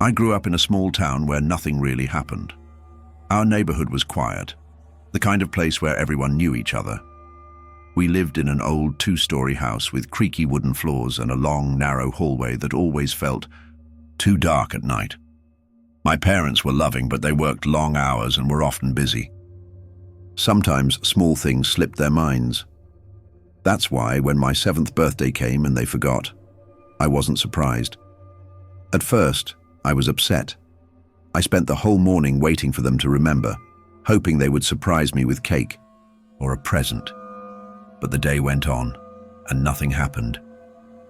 I grew up in a small town where nothing really happened. Our neighborhood was quiet, the kind of place where everyone knew each other. We lived in an old two-story house with creaky wooden floors and a long, narrow hallway that always felt too dark at night. My parents were loving, but they worked long hours and were often busy. Sometimes small things slipped their minds. That's why when my 7th birthday came and they forgot, I wasn't surprised. At first, I was upset. I spent the whole morning waiting for them to remember, hoping they would surprise me with cake or a present. But the day went on, and nothing happened.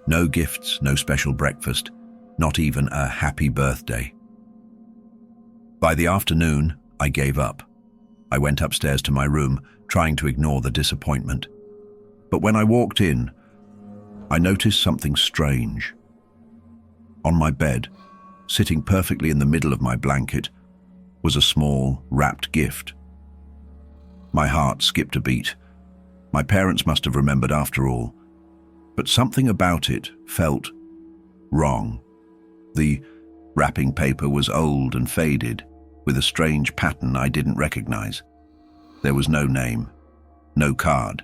No gifts, no special breakfast, not even a happy birthday. By the afternoon, I gave up. I went upstairs to my room, trying to ignore the disappointment. But when I walked in, I noticed something strange. On my bed, sitting perfectly in the middle of my blanket, was a small, wrapped gift. My heart skipped a beat. My parents must have remembered after all, but something about it felt wrong. The wrapping paper was old and faded, with a strange pattern I didn't recognize. There was no name, no card,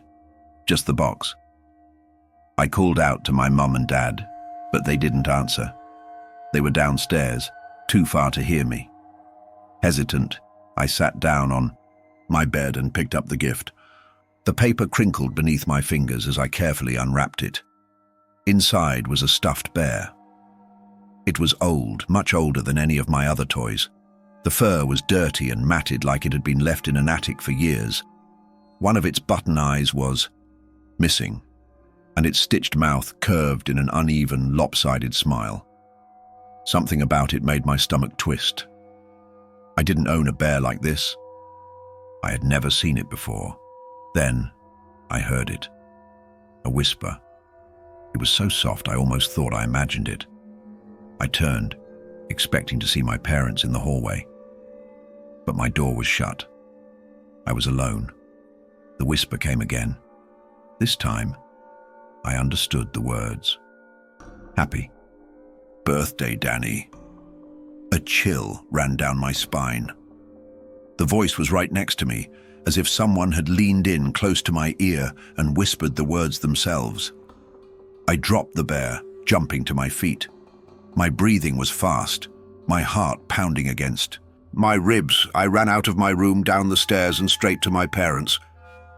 just the box. I called out to my mum and dad, but they didn't answer. They were downstairs, too far to hear me. Hesitant, I sat down on my bed and picked up the gift. The paper crinkled beneath my fingers as I carefully unwrapped it. Inside was a stuffed bear. It was old, much older than any of my other toys. The fur was dirty and matted like it had been left in an attic for years. One of its button eyes was missing, and its stitched mouth curved in an uneven, lopsided smile. Something about it made my stomach twist. I didn't own a bear like this. I had never seen it before. Then, I heard it. A whisper. It was so soft I almost thought I imagined it. I turned, expecting to see my parents in the hallway. But my door was shut. I was alone. The whisper came again. This time, I understood the words. Happy birthday, Danny. A chill ran down my spine. The voice was right next to me, as if someone had leaned in close to my ear and whispered the words themselves. I dropped the bear, jumping to my feet. My breathing was fast, my heart pounding against my ribs. I ran out of my room, down the stairs and straight to my parents.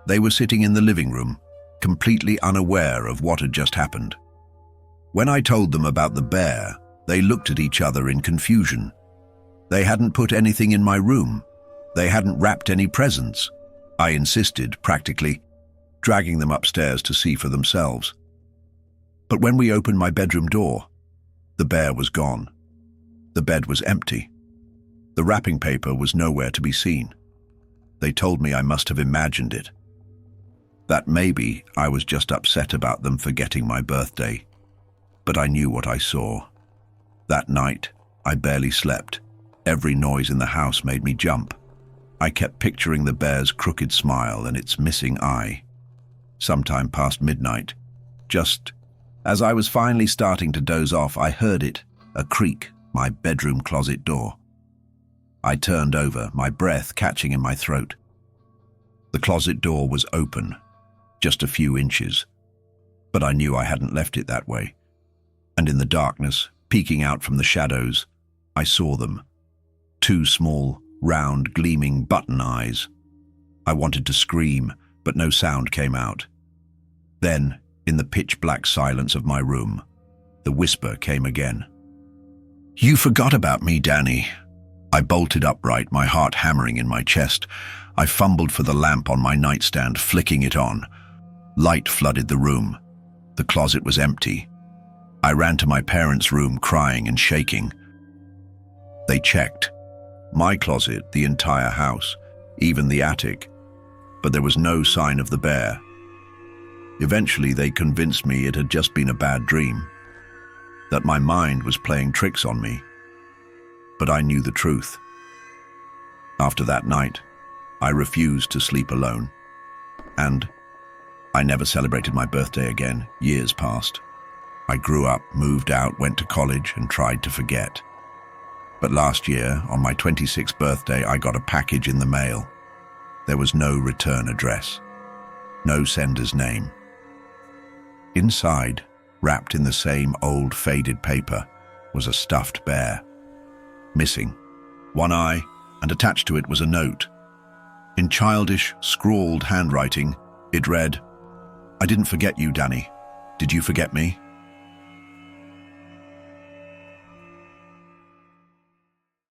They were sitting in the living room, completely unaware of what had just happened. When I told them about the bear, they looked at each other in confusion. They hadn't put anything in my room. They hadn't wrapped any presents. I insisted, practically dragging them upstairs to see for themselves. But when we opened my bedroom door, the bear was gone. The bed was empty. The wrapping paper was nowhere to be seen. They told me I must have imagined it. That maybe I was just upset about them forgetting my birthday. But I knew what I saw. That night, I barely slept. Every noise in the house made me jump. I kept picturing the bear's crooked smile and its missing eye. Sometime past midnight, just as I was finally starting to doze off, I heard it, a creak, my bedroom closet door. I turned over, my breath catching in my throat. The closet door was open, just a few inches, but I knew I hadn't left it that way. And in the darkness, peeking out from the shadows, I saw them. Two small, round, gleaming button eyes. I wanted to scream, but no sound came out. Then, in the pitch-black silence of my room, the whisper came again. "You forgot about me, Danny." I bolted upright, my heart hammering in my chest. I fumbled for the lamp on my nightstand, flicking it on. Light flooded the room. The closet was empty. I ran to my parents' room, crying and shaking. They checked. My closet, the entire house, even the attic. But there was no sign of the bear. Eventually, they convinced me it had just been a bad dream, that my mind was playing tricks on me. But I knew the truth. After that night, I refused to sleep alone. And I never celebrated my birthday again. Years passed. I grew up, moved out, went to college, and tried to forget. But last year, on my 26th birthday, I got a package in the mail. There was no return address, no sender's name. Inside, wrapped in the same old faded paper, was a stuffed bear. Missing, one eye, and attached to it was a note. In childish, scrawled handwriting, it read, "I didn't forget you, Danny. Did you forget me?"